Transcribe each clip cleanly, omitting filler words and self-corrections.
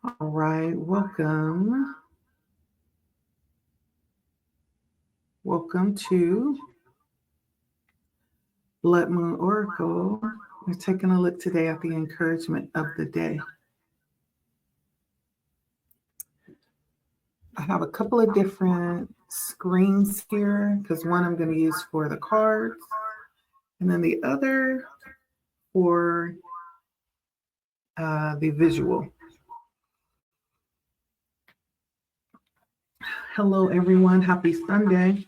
All right, welcome. Welcome to Blood Moon Oracle. We're taking a look today at the encouragement of the day. I have a couple of different screens here because one I'm going to use for the cards, and then the other for the visual. Hello, everyone. Happy Sunday.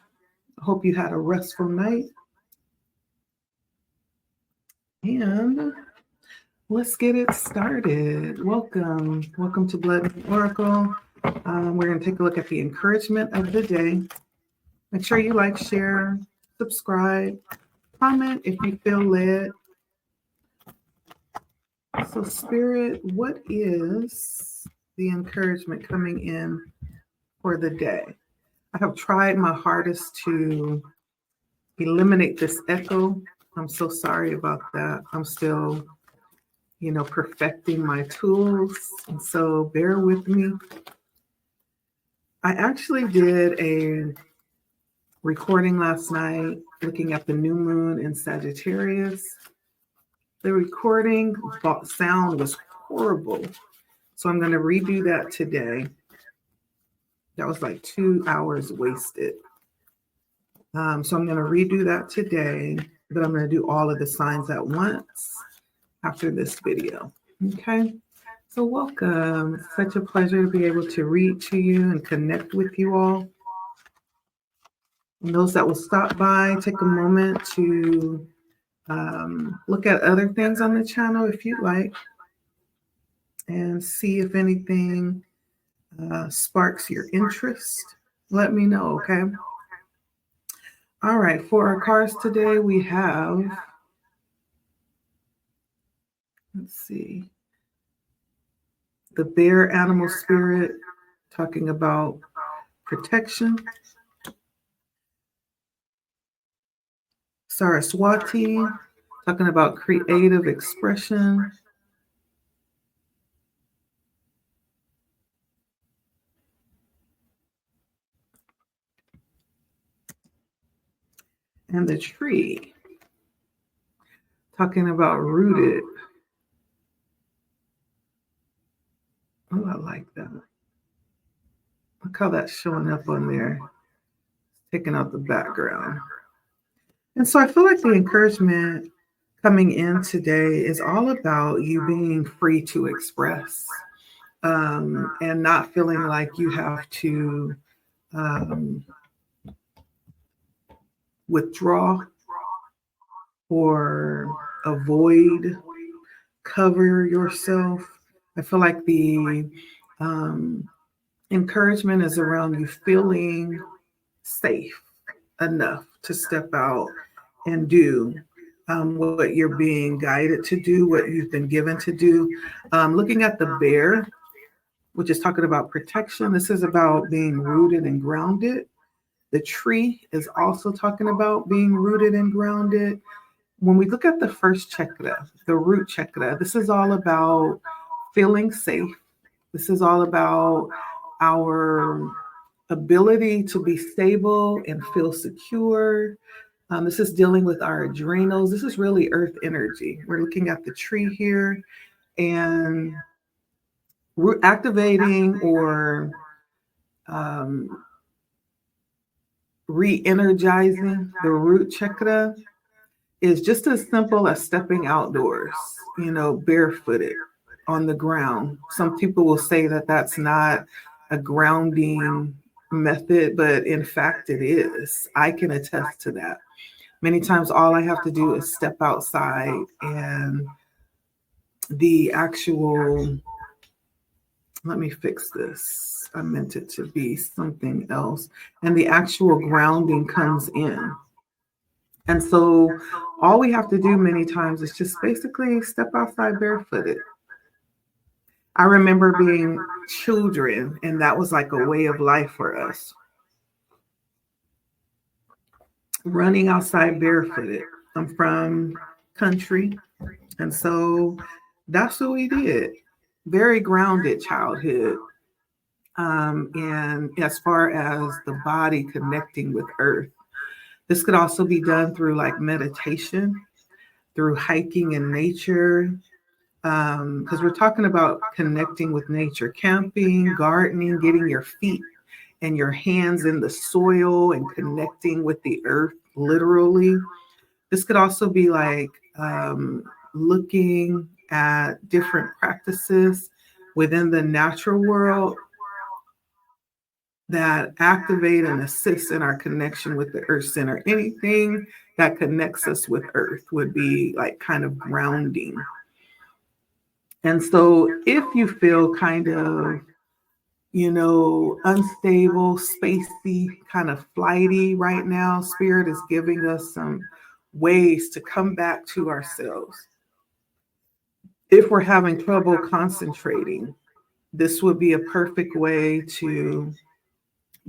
I hope you had a restful night. And let's get it started. Welcome. Welcome to Blood Moon Oracle. We're going to take a look at the encouragement of the day. Make sure you like, share, subscribe, comment if you feel led. So, Spirit, what is the encouragement coming in for the day? I have tried my hardest to eliminate this echo. I'm so sorry about that. I'm still, perfecting my tools. And so bear with me. I actually did a recording last night looking at the new moon in Sagittarius. The recording sound was horrible. So I'm going to redo that today. That was like 2 hours wasted. So I'm going to redo that today, but I'm going to do all of the signs at once after this video. Okay. So welcome. It's such a pleasure to be able to read to you and connect with you all. And those that will stop by, take a moment to look at other things on the channel if you'd like, and see if anything sparks your interest. Let me know, okay? All right, for our cards today, we have, let's see, the bear animal spirit, talking about protection. Saraswati, talking about creative expression. And the tree, talking about rooted. Oh, I like that. Look how that's showing up on there, taking out the background. And so I feel like the encouragement coming in today is all about you being free to express, and not feeling like you have to withdraw or avoid, cover yourself. I feel like the encouragement is around you feeling safe enough to step out and do what you're being guided to do, what you've been given to do. Looking at the bear, which is talking about protection, this is about being rooted and grounded. The tree is also talking about being rooted and grounded. When we look at the first chakra, the root chakra, this is all about feeling safe. This is all about our ability to be stable and feel secure. This is dealing with our adrenals. This is really earth energy. We're looking at the tree here, and we're activating or re-energizing the root chakra is just as simple as stepping outdoors, barefooted on the ground. Some people will say that that's not a grounding method, but in fact it is. I can attest to that. Many times all I have to do is step outside, and the actual, let me fix this. I meant it to be something else. And the actual grounding comes in. And so all we have to do many times is just basically step outside barefooted. I remember being children, and that was like a way of life for us. Running outside barefooted. I'm from country, and so that's what we did. very grounded childhood. And as far as the body connecting with earth, this could also be done through like meditation, through hiking in nature, because we're talking about connecting with nature, camping, gardening, getting your feet and your hands in the soil and connecting with the earth, literally. This could also be like looking at different practices within the natural world that activate and assist in our connection with the earth center. Anything that connects us with earth would be like kind of grounding. And so if you feel kind of, unstable, spacey, kind of flighty right now, Spirit is giving us some ways to come back to ourselves. If we're having trouble concentrating, this would be a perfect way to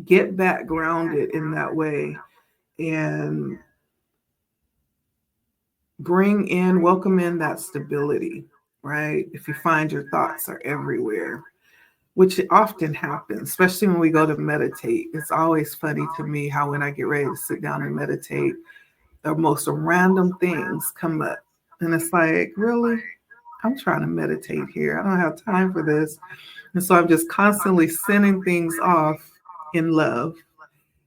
get back grounded in that way and welcome in that stability, right? If you find your thoughts are everywhere, which often happens, especially when we go to meditate. It's always funny to me how when I get ready to sit down and meditate, the most random things come up. And it's like, really? I'm trying to meditate here. I don't have time for this. And so I'm just constantly sending things off in love.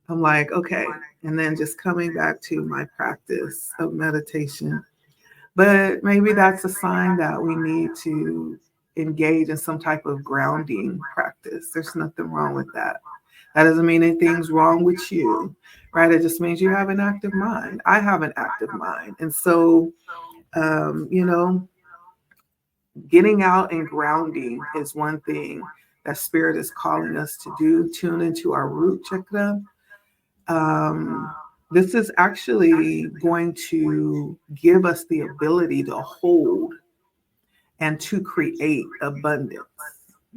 I'm like, okay. And then just coming back to my practice of meditation. But maybe that's a sign that we need to engage in some type of grounding practice. There's nothing wrong with that. That doesn't mean anything's wrong with you, right? It just means you have an active mind. I have an active mind. And so, getting out and grounding is one thing that Spirit is calling us to do. Tune into our root chakra. This is actually going to give us the ability to hold and to create abundance,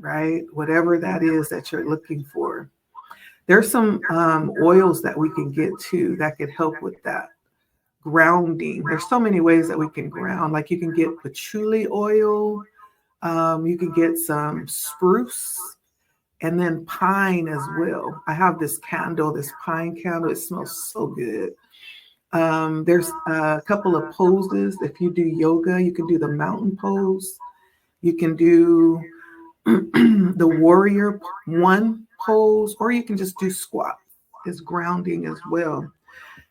right? Whatever that is that you're looking for. There's some oils that we can get to that could help with that grounding. There's so many ways that we can ground. Like you can get patchouli oil, you can get some spruce, and then pine as well. I have this candle, this pine candle. It smells so good. There's a couple of poses. If you do yoga, you can do the mountain pose. You can do the warrior one pose, or you can just do squat. It's grounding as well.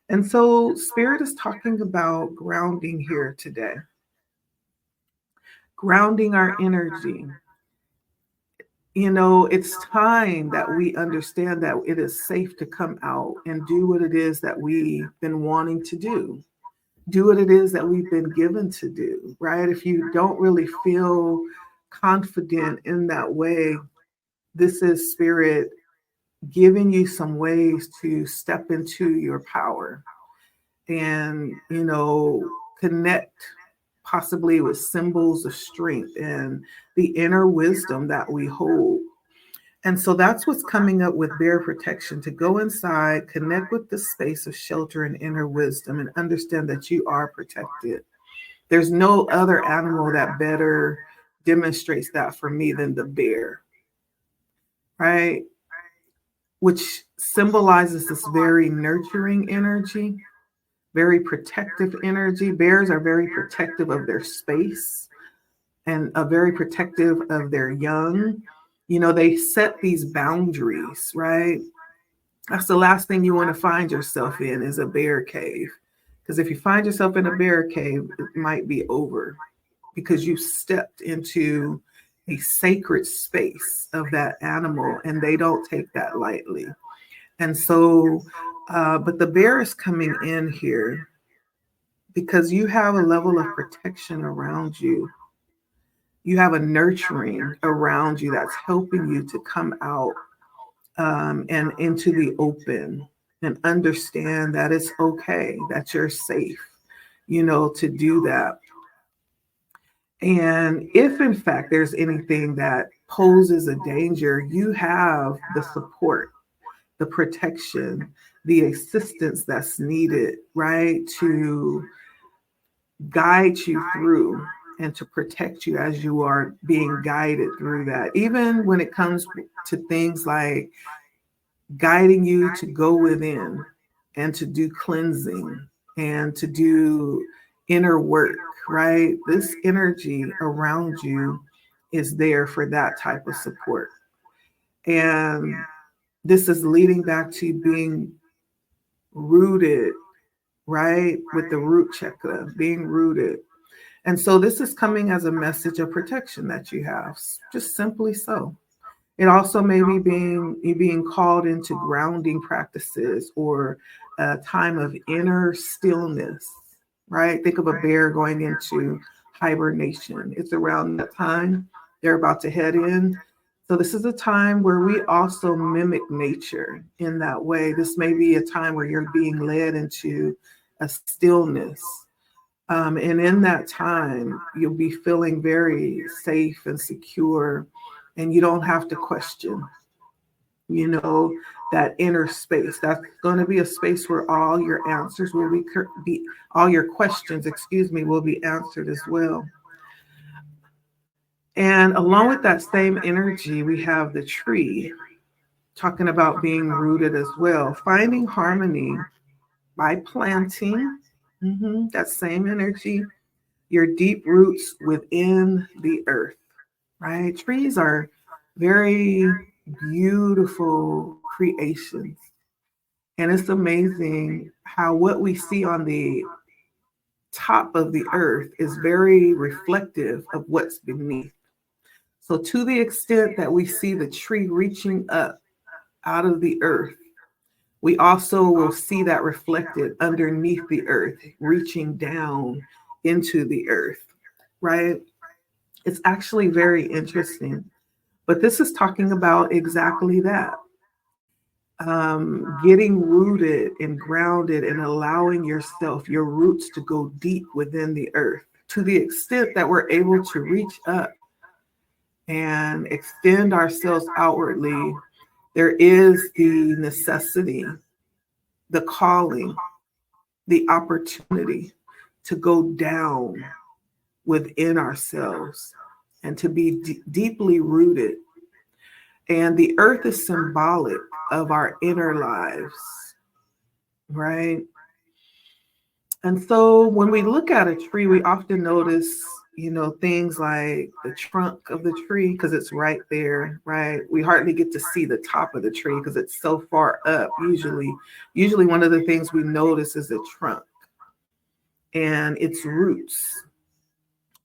And so Spirit is talking about grounding here today. Grounding our energy. It's time that we understand that it is safe to come out and do what it is that we've been wanting to do. Do what it is that we've been given to do, right? If you don't really feel confident in that way, this is Spirit giving you some ways to step into your power and, connect possibly with symbols of strength and the inner wisdom that we hold. And so that's what's coming up with bear protection, to go inside, connect with the space of shelter and inner wisdom, and understand that you are protected. There's no other animal that better demonstrates that for me than the bear, right? Which symbolizes this very nurturing energy, very protective energy. Bears are very protective of their space and are very protective of their young. They set these boundaries, right? That's the last thing you want to find yourself in is a bear cave. Because if you find yourself in a bear cave, it might be over because you stepped into a sacred space of that animal and they don't take that lightly. And so, but the bear is coming in here because you have a level of protection around you. You have a nurturing around you that's helping you to come out and into the open and understand that it's okay, that you're safe, to do that. And if in fact there's anything that poses a danger, you have the support, the protection, the assistance that's needed, right, to guide you through. and to protect you as you are being guided through that. Even when it comes to things like guiding you to go within and to do cleansing and to do inner work, right? This energy around you is there for that type of support. And this is leading back to being rooted, right? With the root chakra, being rooted. And so this is coming as a message of protection that you have, just simply so. It also may be being called into grounding practices or a time of inner stillness, right? Think of a bear going into hibernation. It's around that time they're about to head in. So this is a time where we also mimic nature in that way. This may be a time where you're being led into a stillness. And in that time, you'll be feeling very safe and secure, and you don't have to question, you know, that inner space. That's going to be a space where all your answers will be all your questions, excuse me, will be answered as well. And along with that same energy, we have the tree talking about being rooted as well, finding harmony by planting that same energy, your deep roots within the earth, right? Trees are very beautiful creations. And it's amazing how what we see on the top of the earth is very reflective of what's beneath. So, to the extent that we see the tree reaching up out of the earth, we also will see that reflected underneath the earth, reaching down into the earth, right? It's actually very interesting. But this is talking about exactly that. Getting rooted and grounded and allowing yourself, your roots to go deep within the earth to the extent that we're able to reach up and extend ourselves outwardly. There is the necessity, the calling, the opportunity to go down within ourselves and to be deeply rooted. And the earth is symbolic of our inner lives, right? And so when we look at a tree, we often notice, things like the trunk of the tree because it's right there, right? We hardly get to see the top of the tree because it's so far up. Usually one of the things we notice is the trunk and its roots.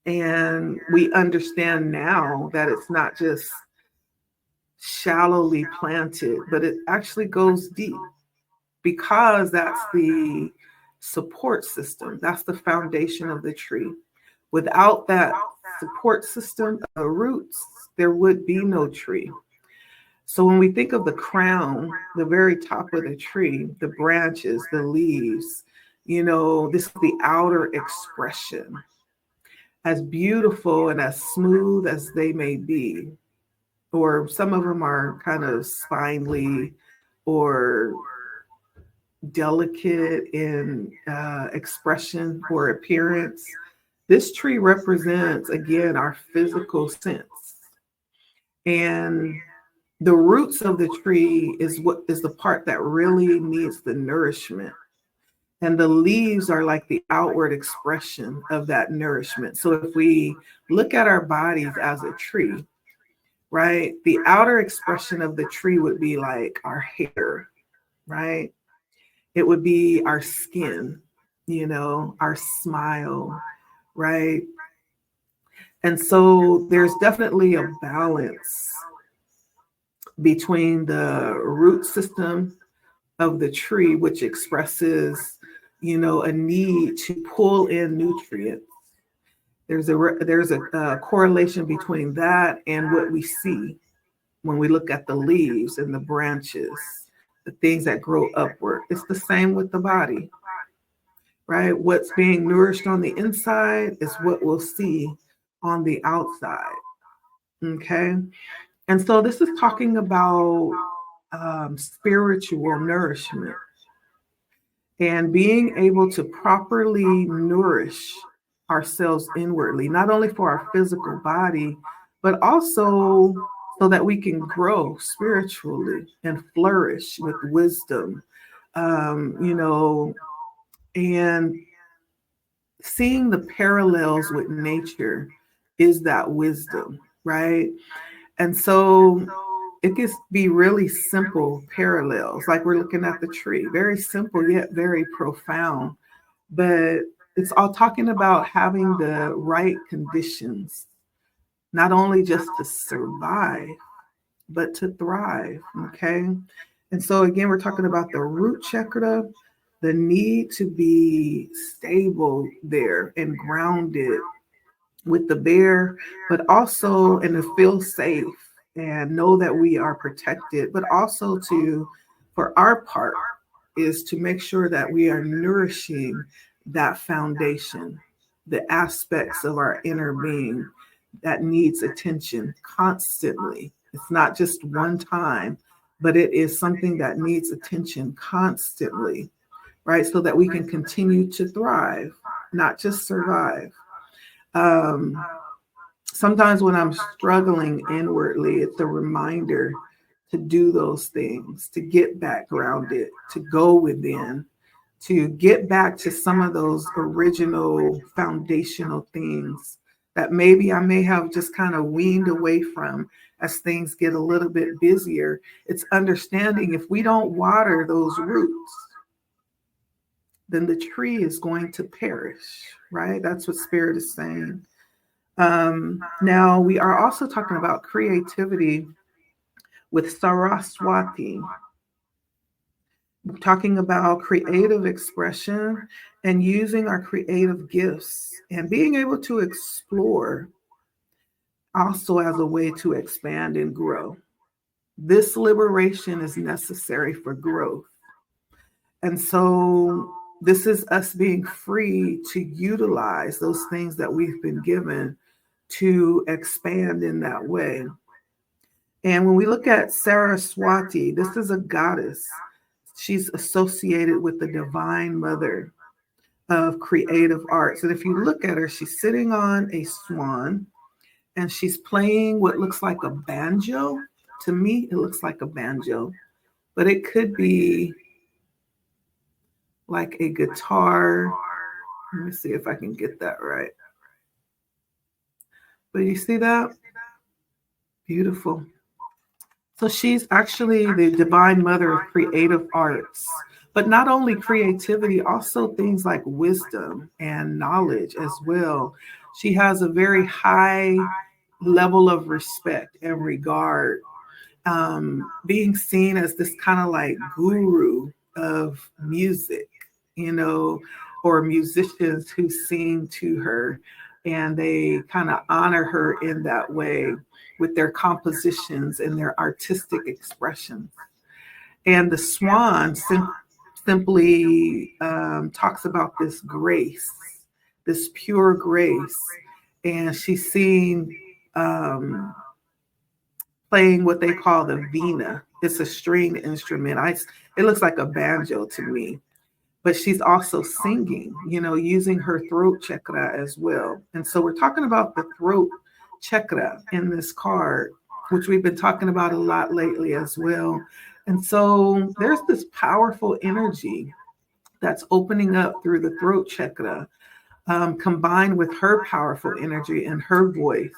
And we understand now that it's not just shallowly planted, but it actually goes deep because that's the support system. That's the foundation of the tree. Without that support system of roots, there would be no tree. So when we think of the crown, the very top of the tree, the branches, the leaves, this is the outer expression. As beautiful and as smooth as they may be, or some of them are kind of spindly or delicate in expression or appearance. This tree represents, again, our physical sense. And the roots of the tree is what is the part that really needs the nourishment. And the leaves are like the outward expression of that nourishment. So if we look at our bodies as a tree, right, the outer expression of the tree would be like our hair, right? It would be our skin, our smile, right? And so there's definitely a balance between the root system of the tree, which expresses, a need to pull in nutrients. There's a correlation between that and what we see when we look at the leaves and the branches, the things that grow upward. It's the same with the body, right? What's being nourished on the inside is what we'll see on the outside. Okay. And so this is talking about spiritual nourishment and being able to properly nourish ourselves inwardly, not only for our physical body, but also so that we can grow spiritually and flourish with wisdom. You know, and seeing the parallels with nature is that wisdom, right? And so it can be really simple parallels, like we're looking at the tree, very simple yet very profound. But it's all talking about having the right conditions, not only just to survive, but to thrive. Okay. And so, again, we're talking about the root chakra, the need to be stable there and grounded with the bear, but also and to feel safe and know that we are protected, but also to, for our part, is to make sure that we are nourishing that foundation, the aspects of our inner being that needs attention constantly. It's not just one time, but it is something that needs attention constantly, right? So that we can continue to thrive, not just survive. Um, Sometimes when I'm struggling inwardly, it's a reminder to do those things, to get back grounded, to go within, to get back to some of those original foundational things that maybe I may have just kind of weaned away from as things get a little bit busier. It's understanding if we don't water those roots, then the tree is going to perish, right? That's what Spirit is saying. Now, we are also talking about creativity with Saraswati, talking about creative expression and using our creative gifts and being able to explore also as a way to expand and grow. This liberation is necessary for growth. And so, this is us being free to utilize those things that we've been given to expand in that way. And when we look at Saraswati, this is a goddess. She's associated with the divine mother of creative arts. And if you look at her, she's sitting on a swan and she's playing what looks like a banjo. To me, it looks like a banjo, but it could be like a guitar. Let me see if I can get that right. But you see that? Beautiful. So she's actually the divine mother of creative arts, but not only creativity, also things like wisdom and knowledge as well. She has a very high level of respect and regard, being seen as this kind of like guru of music, you know, or musicians who sing to her and they kind of honor her in that way with their compositions and their artistic expressions. And the swan simply talks about this grace, this pure grace. And she's seen playing what they call the vina. It's a stringed instrument. It looks like a banjo to me, but she's also singing, you know, using her throat chakra as well. And so we're talking about the throat chakra in this card, which we've been talking about a lot lately as well. And so there's this powerful energy that's opening up through the throat chakra, combined with her powerful energy and her voice.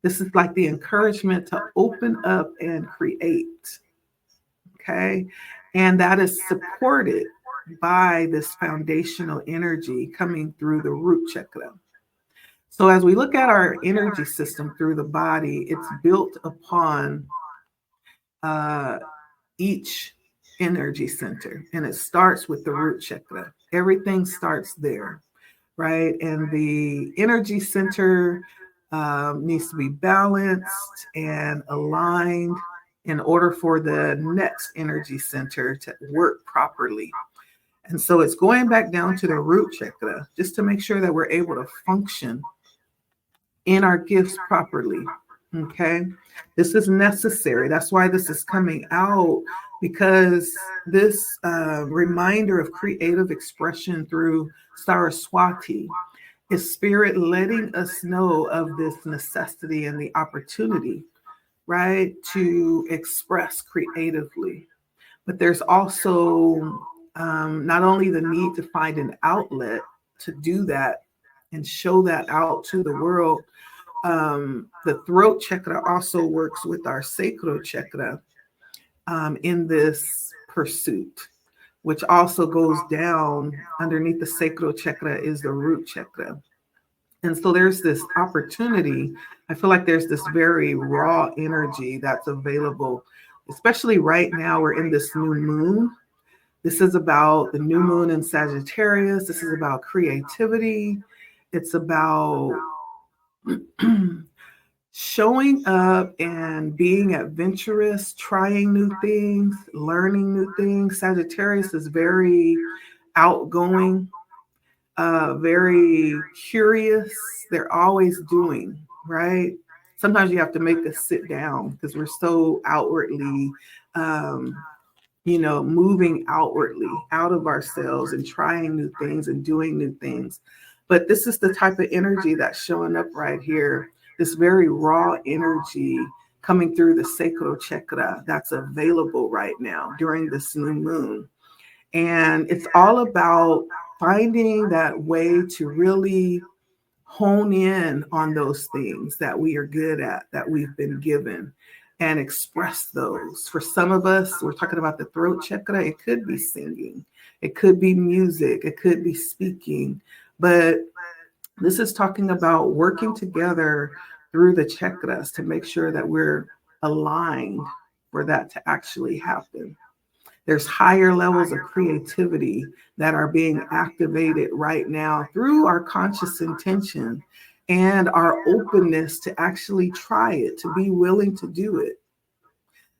This is like the encouragement to open up and create. Okay. And that is supported by this foundational energy coming through the root chakra. So as we look at our energy system through the body, it's built upon uh, each energy center, and it starts with the root chakra. Everything starts there, right? And the energy center needs to be balanced and aligned in order for the next energy center to work properly. And so it's going back down to the root chakra just to make sure that we're able to function in our gifts properly. Okay. This is necessary. That's why this is coming out, because this reminder of creative expression through Saraswati is Spirit letting us know of this necessity and the opportunity, right, to express creatively. But there's also not only the need to find an outlet to do that and show that out to the world. The throat chakra also works with our sacral chakra in this pursuit, which also goes down underneath the sacral chakra is the root chakra. And so there's this opportunity. I feel like there's this very raw energy that's available, especially right now. We're in this new moon. This is about the new moon in Sagittarius. This is about creativity. It's about showing up and being adventurous, trying new things, learning new things. Sagittarius is very outgoing, very curious. They're always doing, right? Sometimes you have to make us sit down because we're so outwardly, um, moving outwardly out of ourselves and trying new things and doing new things. But this is the type of energy that's showing up right here, this very raw energy coming through the sacral chakra that's available right now during this new moon. And it's all about finding that way to really hone in on those things that we are good at, that we've been given, and express those. For some of us, we're talking about the throat chakra. It could be singing, it could be music, it could be speaking. But this is talking about working together through the chakras to make sure that we're aligned for that to actually happen. There's higher levels of creativity that are being activated right now through our conscious intention and our openness to actually try it, to be willing to do it.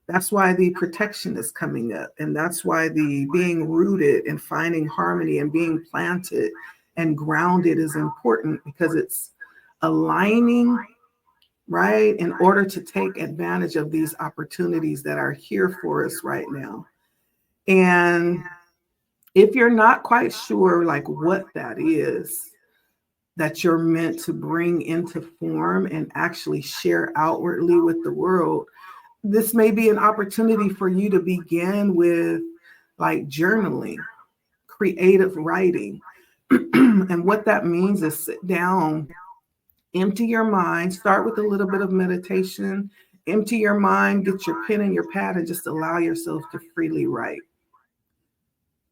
That's why the protection is coming up. And that's why the being rooted and finding harmony and being planted and grounded is important, because it's aligning, right, in order to take advantage of these opportunities that are here for us right now. And if you're not quite sure, like, what that is that you're meant to bring into form and actually share outwardly with the world, this may be an opportunity for you to begin with, like, journaling, creative writing. And what that means is sit down, empty your mind, start with a little bit of meditation, empty your mind, get your pen and your pad, and just allow yourself to freely write.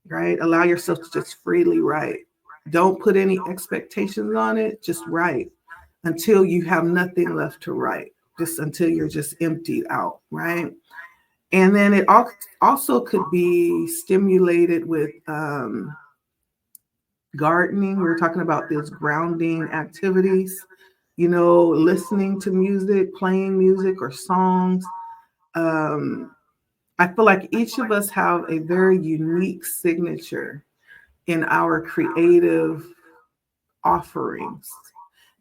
Right? Allow yourself to just freely write. Don't put any expectations on it. Just write until you have nothing left to write, just until you're just emptied out, right? And then it also could be stimulated with gardening. We were talking about these grounding activities, listening to music, playing music or songs. I feel like each of us have a very unique signature in our creative offerings.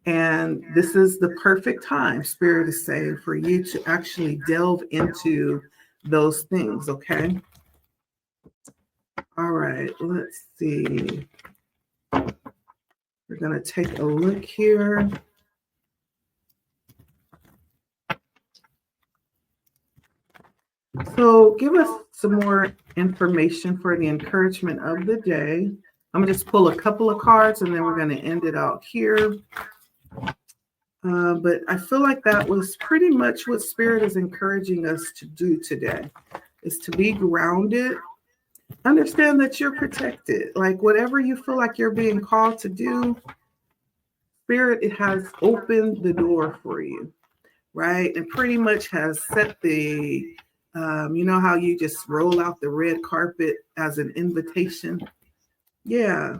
And this is the perfect time, Spirit is saying, for you to actually delve into those things, okay? All right, let's see. We're going to take a look here. So give us some more information for the encouragement of the day. I'm going to just pull a couple of cards and then we're going to end it out here. But I feel like that was pretty much what Spirit is encouraging us to do today, is to be grounded. Understand that you're protected. Like, whatever you feel like you're being called to do, Spirit, it has opened the door for you, right? And pretty much has set the, you know how you just roll out the red carpet as an invitation? Yeah.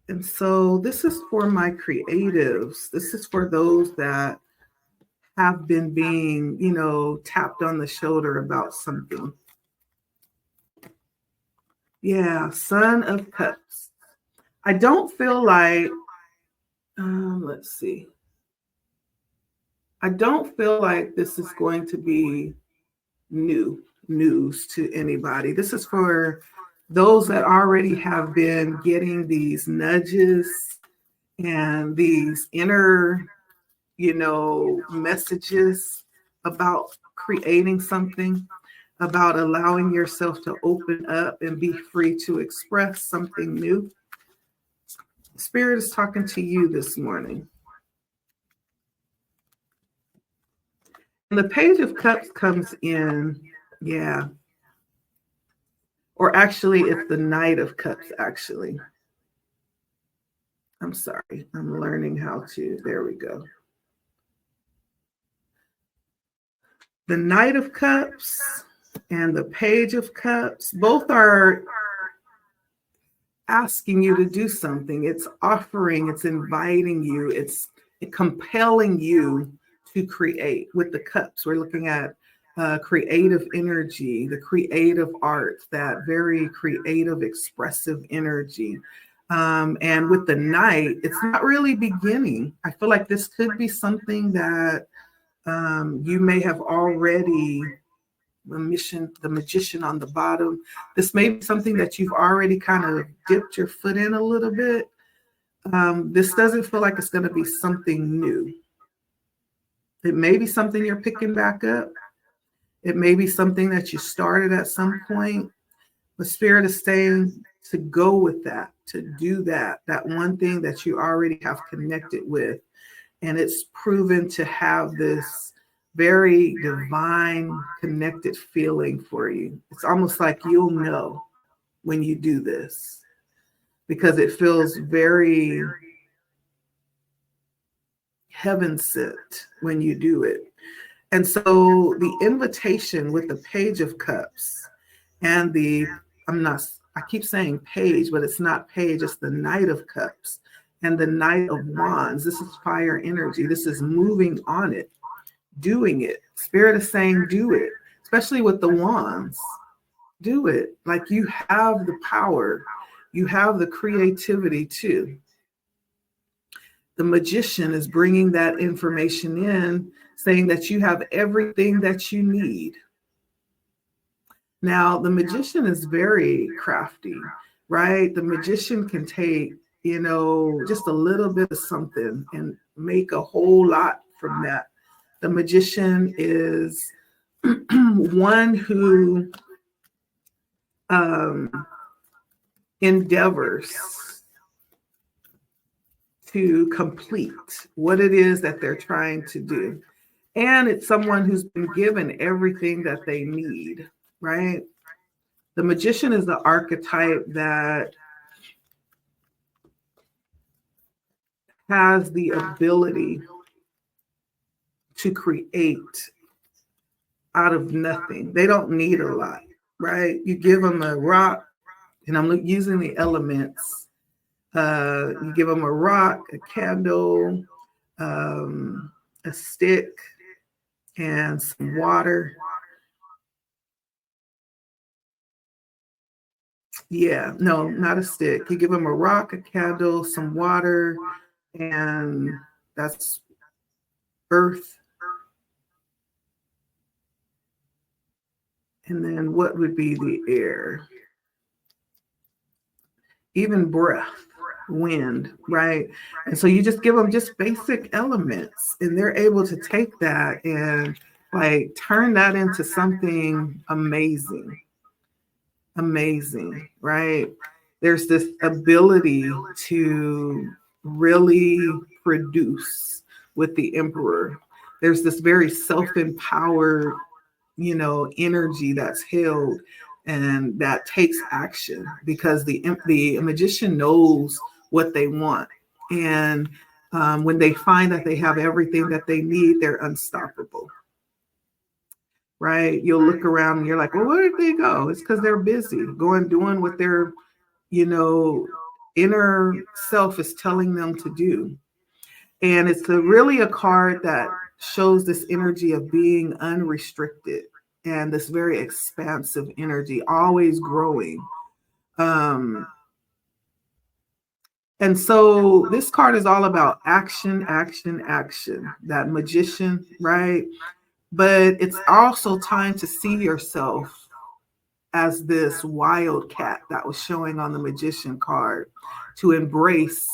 And so this is for my creatives. This is for those that have been being, tapped on the shoulder about something. Yeah, Son of Cups. I don't feel like, let's see. I don't feel like this is going to be news to anybody. This is for those that already have been getting these nudges and these inner, messages about creating something, about allowing yourself to open up and be free to express something new. Spirit is talking to you this morning. And the Page of Cups comes in, yeah. Or actually, it's the Knight of Cups, actually. I'm sorry. I'm learning how to. There we go. The Knight of Cups and the Page of Cups, both are asking you to do something. It's offering, it's inviting you, it's compelling you to create. With the cups, we're looking at creative energy, the creative arts, that very creative, expressive energy. And with the Knight, it's not really beginning. I feel like this could be something that you may have already, the magician on the bottom. This may be something that you've already kind of dipped your foot in a little bit. This doesn't feel like it's going to be something new. It may be something you're picking back up. It may be something that you started at some point. The Spirit is saying to go with that, to do that one thing that you already have connected with. And it's proven to have this very divine connected feeling for you. It's almost like you'll know when you do this, because it feels very heaven sent when you do it. And so the invitation with the Page of Cups and I keep saying page, but it's not page, it's the Knight of Cups and the Knight of Wands. This is fire energy. This is moving on it, doing it. Spirit is saying, do it, especially with the wands. Do it. Like, you have the power. You have the creativity too. The magician is bringing that information in, saying that you have everything that you need. Now, the magician is very crafty, right? The magician can take, just a little bit of something and make a whole lot from that. The magician is one who endeavors to complete what it is that they're trying to do. And it's someone who's been given everything that they need, right? The magician is the archetype that has the ability to create out of nothing. They don't need a lot, right? You give them a rock, and I'm using the elements. You give them a rock, a candle, a stick, and some water. Yeah, no, not a stick. You give them a rock, a candle, some water, and that's earth. And then what would be the air? Even breath, wind, right? And so you just give them just basic elements, and they're able to take that and like turn that into something amazing. Amazing, right? There's this ability to really produce with the emperor. There's this very self-empowered, energy that's held and that takes action, because the magician knows what they want. And when they find that they have everything that they need, they're unstoppable. Right? You'll look around and you're like, well, where did they go? It's because they're busy doing what their, inner self is telling them to do. And it's really a card that shows this energy of being unrestricted and this very expansive energy, always growing. And so this card is all about action, action, action, that magician, right? But it's also time to see yourself as this wild cat that was showing on the magician card, to embrace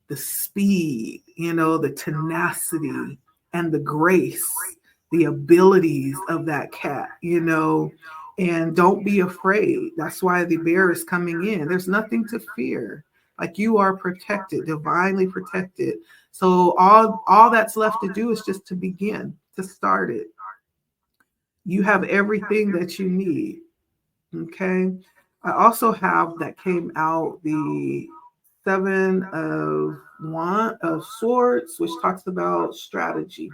the speed, the tenacity and the grace, the abilities of that cat, and don't be afraid. That's why the bear is coming in. There's nothing to fear. Like, you are protected, divinely protected. So all that's left to do is just to begin, to start it. You have everything that you need. Okay. I also have, that came out, the Seven of Swords, which talks about strategy.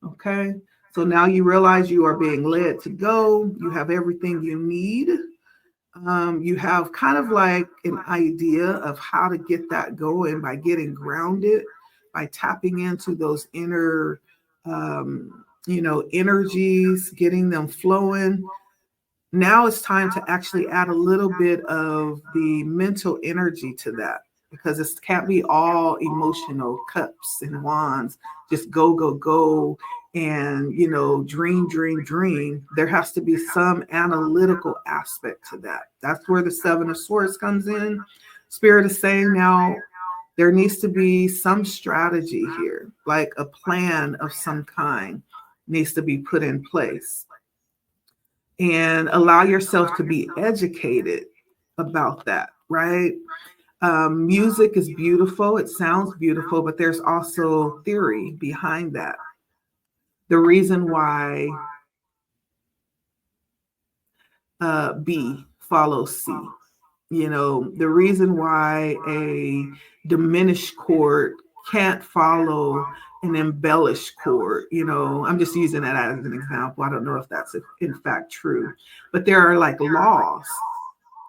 Okay. So now you realize you are being led to go. You have everything you need. You have kind of like an idea of how to get that going by getting grounded, by tapping into those inner, energies, getting them flowing. Now it's time to actually add a little bit of the mental energy to that, because it can't be all emotional cups and wands, just go, go, go, and, dream, dream, dream. There has to be some analytical aspect to that. That's where the Seven of Swords comes in. Spirit is saying now there needs to be some strategy here, like a plan of some kind needs to be put in place, and allow yourself to be educated about that, right? Music is beautiful. It sounds beautiful, but there's also theory behind that. The reason why B follows C, the reason why a diminished chord can't follow an embellished chord. I'm just using that as an example. I don't know if that's in fact true, but there are like laws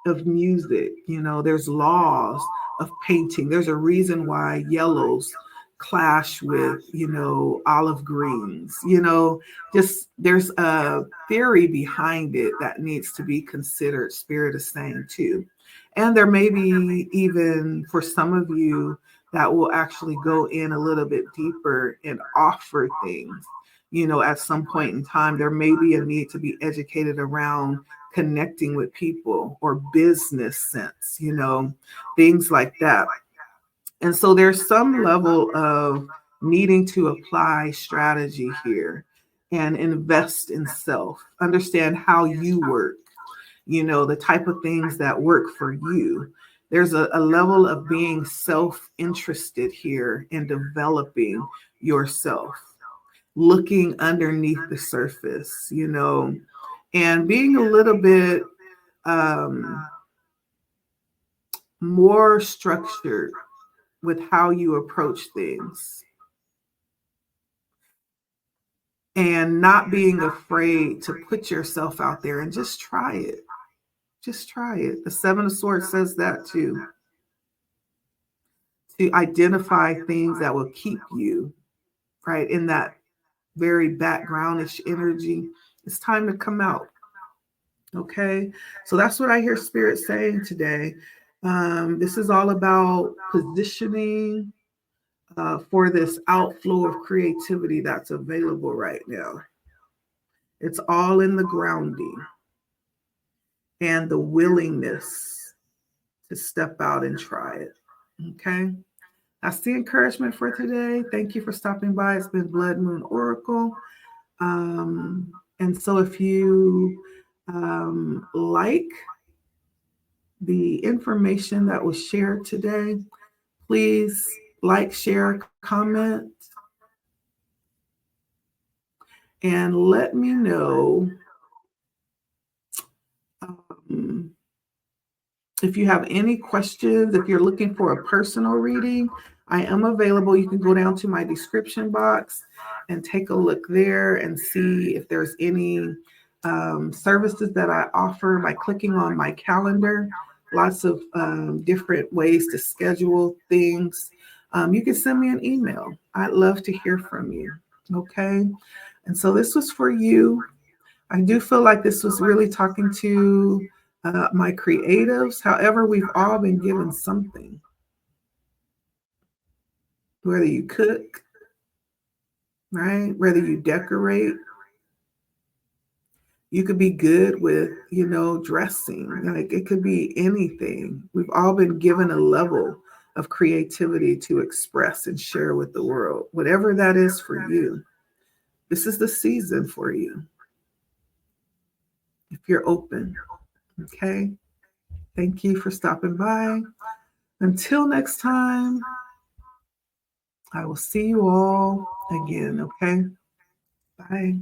of music. There's laws of painting. There's a reason why yellows clash with, olive greens. Just, there's a theory behind it that needs to be considered, Spirit is saying too. And there may be, even for some of you, that will actually go in a little bit deeper and offer things. At some point in time, there may be a need to be educated around connecting with people or business sense, things like that. And so there's some level of needing to apply strategy here and invest in self, understand how you work, the type of things that work for you. There's a level of being self-interested here in developing yourself, looking underneath the surface, and being a little bit more structured with how you approach things, and not being afraid to put yourself out there and just try it. Just try it. The Seven of Swords says that too. To identify things that will keep you, right, in that very backgroundish energy. It's time to come out. Okay. So that's what I hear Spirit saying today. This is all about positioning for this outflow of creativity that's available right now. It's all in the grounding and the willingness to step out and try it. Okay. That's the encouragement for today. Thank you for stopping by. It's been Blood Moon Oracle. And so if you like the information that was shared today, please like, share, comment, and let me know if you have any questions. If you're looking for a personal reading, I am available. You can go down to my description box and take a look there and see if there's any services that I offer by clicking on my calendar. Lots of different ways to schedule things. You can send me an email. I'd love to hear from you. Okay. And so this was for you. I do feel like this was really talking to my creatives. However, we've all been given something. Whether you cook, right? Whether you decorate, You could be good with, dressing. Like it could be anything. We've all been given a level of creativity to express and share with the world. Whatever that is for you, this is the season for you. If you're open, okay? Thank you for stopping by. Until next time, I will see you all again, okay? Bye.